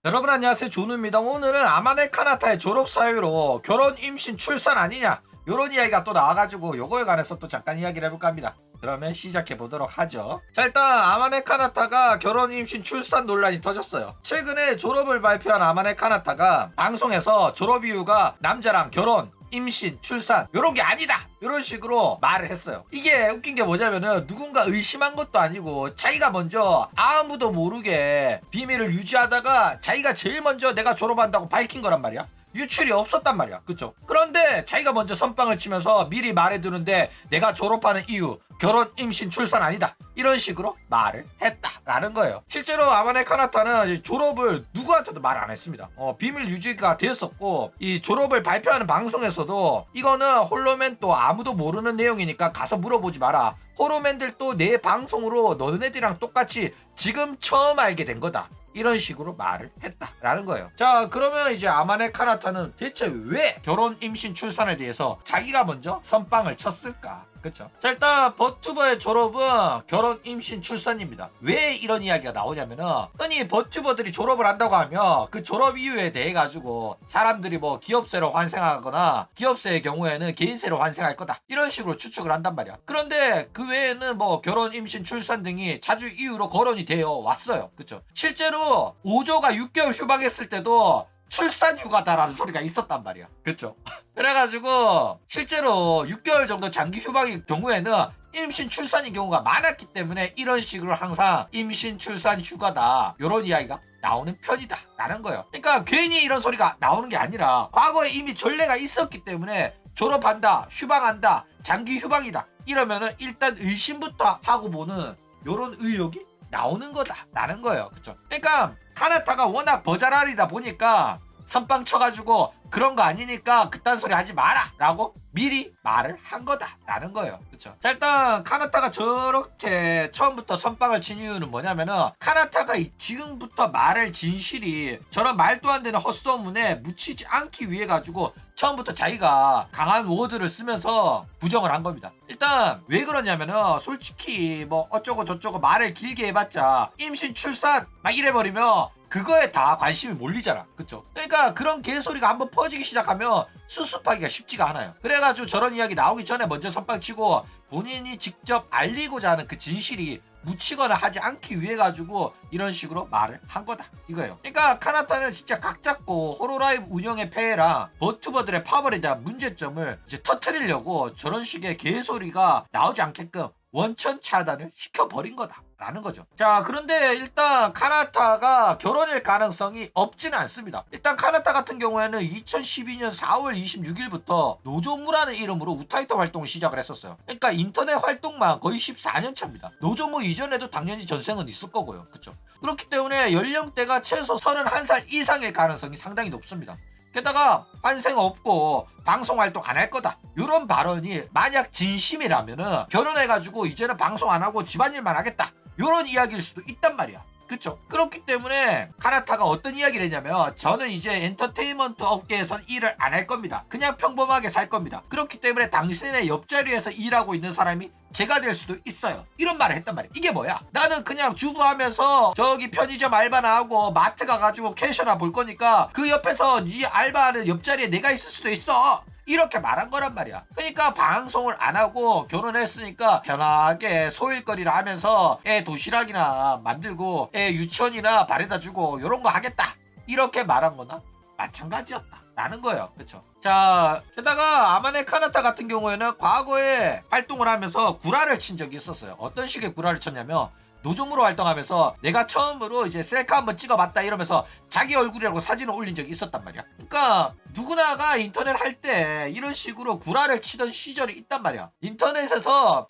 여러분 안녕하세요, 준우입니다. 오늘은 아마네 카나타의 졸업 사유로 결혼, 임신, 출산 아니냐 요런 이야기가 또 나와가지고 요거에 관해서 또 잠깐 이야기를 해볼까 합니다. 그러면 시작해 보도록 하죠. 자, 일단 아마네 카나타가 결혼, 임신, 출산 논란이 터졌어요. 최근에 졸업을 발표한 아마네 카나타가 방송에서 졸업 이유가 남자랑 결혼, 임신, 출산 요런 게 아니다 요런 식으로 말을 했어요. 이게 웃긴 게 뭐냐면은 누군가 의심한 것도 아니고 자기가 먼저 아무도 모르게 비밀을 유지하다가 자기가 제일 먼저 내가 졸업한다고 밝힌 거란 말이야. 유출이 없었단 말이야. 그쵸? 그런데 자기가 먼저 선빵을 치면서 미리 말해두는데 내가 졸업하는 이유 결혼, 임신, 출산 아니다 이런 식으로 말을 했다라는 거예요. 실제로 아마네 카나타는 졸업을 누구한테도 말 안 했습니다. 비밀 유지가 되었었고 이 졸업을 발표하는 방송에서도 이거는 홀로맨 또 아무도 모르는 내용이니까 가서 물어보지 마라. 홀로맨들도 내 방송으로 너네들이랑 똑같이 지금 처음 알게 된 거다. 이런 식으로 말을 했다라는 거예요. 자, 그러면 이제 아마네 카나타는 대체 왜 결혼, 임신, 출산에 대해서 자기가 먼저 선빵을 쳤을까? 그쵸? 자, 일단 버튜버의 졸업은 결혼, 임신, 출산입니다. 왜 이런 이야기가 나오냐면은 흔히 버튜버들이 졸업을 한다고 하면 그 졸업 이유에 대해 가지고 사람들이 뭐 기업세로 환생하거나 기업세의 경우에는 개인세로 환생할 거다 이런 식으로 추측을 한단 말이야. 그런데 그 외에는 뭐 결혼, 임신, 출산 등이 자주 이유로 거론이 되어 왔어요. 그쵸? 실제로 5조가 6개월 휴방했을 때도 출산 휴가다라는 소리가 있었단 말이야. 그쵸? 그래가지고 실제로 6개월 정도 장기 휴방의 경우에는 임신 출산인 경우가 많았기 때문에 이런 식으로 항상 임신 출산 휴가다 요런 이야기가 나오는 편이다 라는 거예요. 그러니까 괜히 이런 소리가 나오는 게 아니라 과거에 이미 전례가 있었기 때문에 졸업한다, 휴방한다, 장기 휴방이다 이러면은 일단 의심부터 하고 보는 요런 의혹이 나오는 거다 라는 거예요. 그쵸? 그러니까 카나타가 워낙 버자랄이다 보니까 선빵 쳐가지고 그런 거 아니니까 그딴 소리 하지 마라 라고 미리 말을 한 거다 라는 거예요. 그쵸? 자, 일단 카나타가 저렇게 처음부터 선빵을 친 이유는 뭐냐면은 카나타가 지금부터 말할 진실이 저런 말도 안 되는 헛소문에 묻히지 않기 위해 가지고 처음부터 자기가 강한 워드를 쓰면서 부정을 한 겁니다. 일단 왜 그러냐면은 솔직히 뭐 어쩌고 저쩌고 말을 길게 해봤자 임신 출산 막 이래버리면 그거에 다 관심이 몰리잖아. 그쵸? 그러니까 그런 개소리가 한번 퍼지기 시작하면 수습하기가 쉽지가 않아요. 그래가지고 저런 이야기 나오기 전에 먼저 선빵치고 본인이 직접 알리고자 하는 그 진실이 묻히거나 하지 않기 위해 가지고 이런 식으로 말을 한 거다 이거예요. 그러니까 카나타는 진짜 각 잡고 호로라이브 운영의 폐해랑 버튜버들의 파벌에 대한 문제점을 이제 터트리려고 저런 식의 개소리가 나오지 않게끔 원천 차단을 시켜버린 거다 라는 거죠. 자, 그런데 일단 카나타가 결혼일 가능성이 없지는 않습니다. 일단 카나타 같은 경우에는 2012년 4월 26일부터 노조무라는 이름으로 우타이토 활동을 시작을 했었어요. 그러니까 인터넷 활동만 거의 14년 차입니다. 노조무 이전에도 당연히 전생은 있을 거고요. 그쵸? 그렇기 때문에 연령대가 최소 31살 이상일 가능성이 상당히 높습니다. 게다가 환생 없고 방송 활동 안 할 거다 이런 발언이 만약 진심이라면은 결혼해가지고 이제는 방송 안 하고 집안일만 하겠다 이런 이야기일 수도 있단 말이야. 그쵸? 그렇기 때문에 카나타가 어떤 이야기를 했냐면 저는 이제 엔터테인먼트 업계에선 일을 안 할 겁니다. 그냥 평범하게 살 겁니다. 그렇기 때문에 당신의 옆자리에서 일하고 있는 사람이 제가 될 수도 있어요. 이런 말을 했단 말이야. 이게 뭐야? 나는 그냥 주부하면서 저기 편의점 알바나 하고 마트 가가지고 캐셔나 볼 거니까 그 옆에서 네 알바하는 옆자리에 내가 있을 수도 있어. 이렇게 말한 거란 말이야. 그러니까 방송을 안 하고 결혼했으니까 편하게 소일거리를 하면서 애 도시락이나 만들고 애 유치원이나 바래다 주고 이런 거 하겠다 이렇게 말한 거나 마찬가지였다 라는 거예요. 그쵸? 자, 게다가 아마네 카나타 같은 경우에는 과거에 활동을 하면서 구라를 친 적이 있었어요. 어떤 식의 구라를 쳤냐면 노조무로 활동하면서 내가 처음으로 이제 셀카 한번 찍어봤다 이러면서 자기 얼굴이라고 사진을 올린 적이 있었단 말이야. 그러니까 누구나가 인터넷 할 때 이런 식으로 구라를 치던 시절이 있단 말이야. 인터넷에서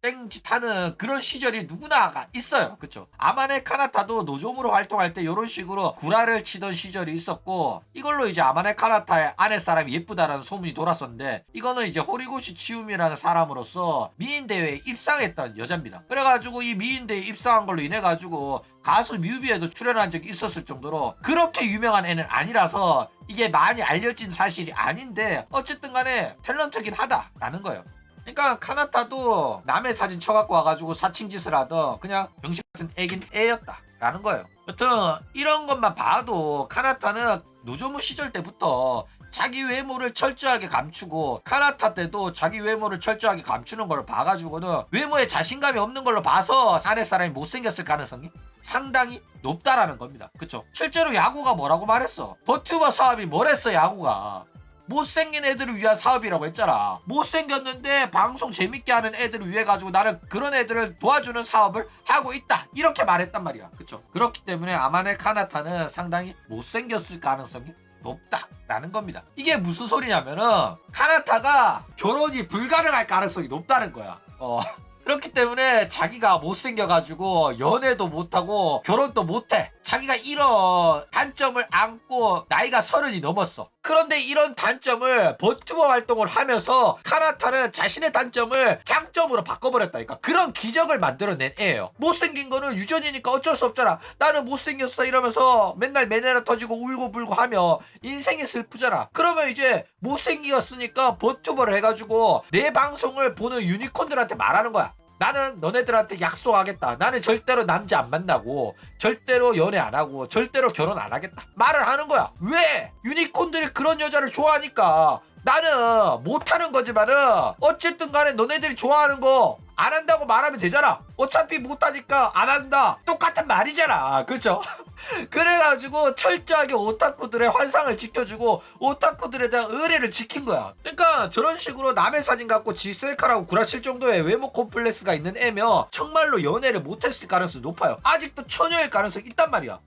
땡짓 하는 그런 시절이 누구나가 있어요. 그쵸? 아마네 카나타도 노조무로 활동할 때 이런 식으로 구라를 치던 시절이 있었고 이걸로 이제 아마네 카나타의 아내 사람이 예쁘다라는 소문이 돌았었는데 이거는 이제 호리고시 치움이라는 사람으로서 미인대회에 입상했던 여자입니다. 그래가지고 이 미인대회에 입상한 걸로 인해가지고 가수 뮤비에도 출연한 적이 있었을 정도로 그렇게 유명한 애는 아니라서 이게 많이 알려진 사실이 아닌데 어쨌든 간에 탤런트긴 하다라는 거예요. 그러니까 카나타도 남의 사진 쳐갖고 와가지고 사칭짓을 하던 그냥 병신 같은 애긴 애였다 라는 거예요. 여튼 이런 것만 봐도 카나타는 노조무 시절 때부터 자기 외모를 철저하게 감추고 카나타 때도 자기 외모를 철저하게 감추는 걸 봐가지고는 외모에 자신감이 없는 걸로 봐서 아랫 사람이 못생겼을 가능성이 상당히 높다라는 겁니다. 그쵸? 실제로 야구가 뭐라고 말했어? 버튜버 사업이 뭐랬어 야구가? 못생긴 애들을 위한 사업이라고 했잖아. 못생겼는데 방송 재밌게 하는 애들을 위해 가지고 나는 그런 애들을 도와주는 사업을 하고 있다 이렇게 말했단 말이야. 그쵸? 그렇기 때문에 아마네 카나타는 상당히 못생겼을 가능성이 높다라는 겁니다. 이게 무슨 소리냐면은 카나타가 결혼이 불가능할 가능성이 높다는 거야. 그렇기 때문에 자기가 못생겨가지고 연애도 못하고 결혼도 못해. 자기가 이런 단점을 안고 나이가 30이 넘었어. 그런데 이런 단점을 버튜버 활동을 하면서 카나타는 자신의 단점을 장점으로 바꿔버렸다니까. 그런 기적을 만들어낸 애예요. 못생긴 거는 유전이니까 어쩔 수 없잖아. 나는 못생겼어 이러면서 맨날 매네라 터지고 울고 불고 하며 인생이 슬프잖아. 그러면 이제 못생겼으니까 버튜버를 해가지고 내 방송을 보는 유니콘들한테 말하는 거야. 나는 너네들한테 약속하겠다. 나는 절대로 남자 안 만나고 절대로 연애 안 하고 절대로 결혼 안 하겠다. 말을 하는 거야. 왜? 유니콘들이 그런 여자를 좋아하니까. 나는 못하는 거지만은 어쨌든 간에 너네들이 좋아하는 거 안 한다고 말하면 되잖아. 어차피 못하니까 안 한다. 똑같은 말이잖아. 그렇죠? 그래가지고 철저하게 오타쿠들의 환상을 지켜주고 오타쿠들에 대한 의뢰를 지킨 거야. 그러니까 저런 식으로 남의 사진 갖고 지 셀카라고 구라칠 정도의 외모 콤플렉스가 있는 애면 정말로 연애를 못했을 가능성이 높아요. 아직도 처녀일 가능성이 있단 말이야.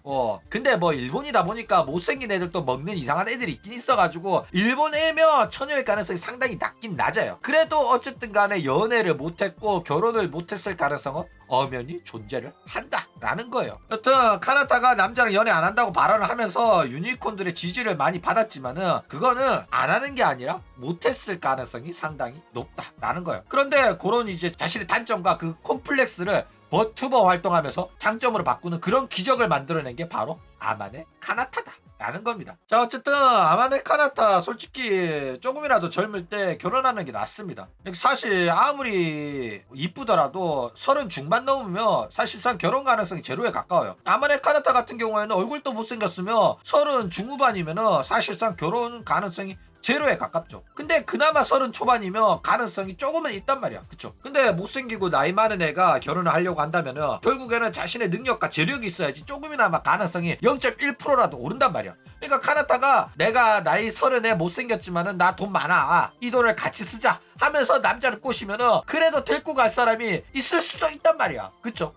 근데 뭐 일본이다 보니까 못생긴 애들도 먹는 이상한 애들이 있긴 있어가지고 일본 애면 처녀일 가능성이 상당히 낮긴 낮아요. 그래도 어쨌든 간에 연애를 못했고 결혼을 못했을 가능성은 엄연히 존재를 한다라는 거예요. 여튼 카나타가 남자랑 연애 안 한다고 발언을 하면서 유니콘들의 지지를 많이 받았지만은 그거는 안 하는 게 아니라 못했을 가능성이 상당히 높다라는 거예요. 그런데 그런 이제 자신의 단점과 그 콤플렉스를 버튜버 활동하면서 장점으로 바꾸는 그런 기적을 만들어낸 게 바로 아마네 카나타다 라는 겁니다. 자, 어쨌든 아마네 카나타 솔직히 조금이라도 젊을 때 결혼하는 게 낫습니다. 사실 아무리 이쁘더라도 30 중반 넘으면 사실상 결혼 가능성이 제로에 가까워요. 아마네 카나타 같은 경우에는 얼굴도 못생겼으면 30 중후반이면 사실상 결혼 가능성이 제로에 가깝죠. 근데 그나마 30 초반이면 가능성이 조금은 있단 말이야. 그쵸? 근데 못생기고 나이 많은 애가 결혼을 하려고 한다면은 결국에는 자신의 능력과 재력이 있어야지 조금이나마 가능성이 0.1%라도 오른단 말이야. 그러니까 카나타가 내가 나이 30에 못생겼지만은 나 돈 많아. 이 돈을 같이 쓰자 하면서 남자를 꼬시면은 그래도 데리고 갈 사람이 있을 수도 있단 말이야. 그쵸?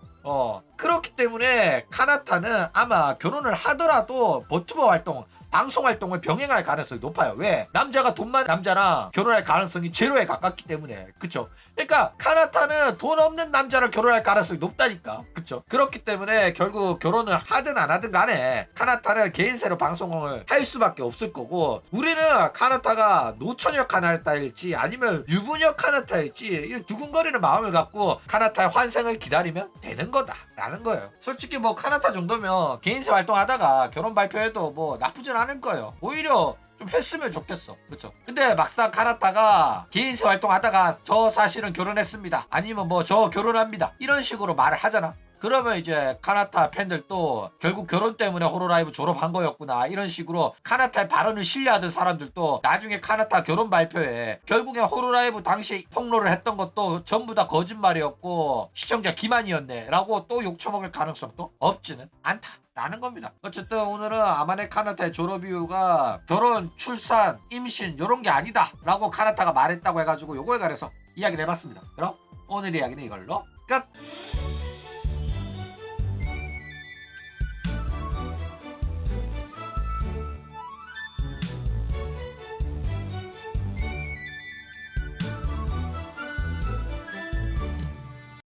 그렇기 때문에 카나타는 아마 결혼을 하더라도 버튜버 활동 방송 활동을 병행할 가능성이 높아요. 왜? 남자가 돈 많은 남자랑 결혼할 가능성이 제로에 가깝기 때문에. 그쵸? 그러니까 카나타는 돈 없는 남자랑 결혼할 가능성이 높다니까. 그쵸? 그렇기 때문에 결국 결혼을 하든 안 하든 간에 카나타는 개인세로 방송을 할 수밖에 없을 거고, 우리는 카나타가 노처녀 카나타일지 아니면 유부녀 카나타일지 이 두근거리는 마음을 갖고 카나타의 환생을 기다리면 되는 거다 라는 거예요. 솔직히 뭐 카나타 정도면 개인세 활동하다가 결혼 발표해도 뭐 나쁘진 않을 거예요. 오히려 좀 했으면 좋겠어. 그쵸? 근데 막상 카나타가 개인세 활동하다가 저 사실은 결혼했습니다, 아니면 뭐 저 결혼합니다, 이런 식으로 말을 하잖아. 그러면 이제 카나타 팬들도 결국 결혼 때문에 호로라이브 졸업한 거였구나, 이런 식으로 카나타의 발언을 신뢰하던 사람들도 나중에 카나타 결혼 발표에 결국에 호로라이브 당시에 폭로를 했던 것도 전부 다 거짓말이었고 시청자 기만이었네 라고 또 욕처먹을 가능성도 없지는 않다 라는 겁니다. 어쨌든 오늘은 아마네 카나타의 졸업 이유가 결혼, 출산, 임신 요런 게 아니다 라고 카나타가 말했다고 해가지고 요거에 관해서 이야기를 해봤습니다. 그럼 오늘 이야기는 이걸로 끝!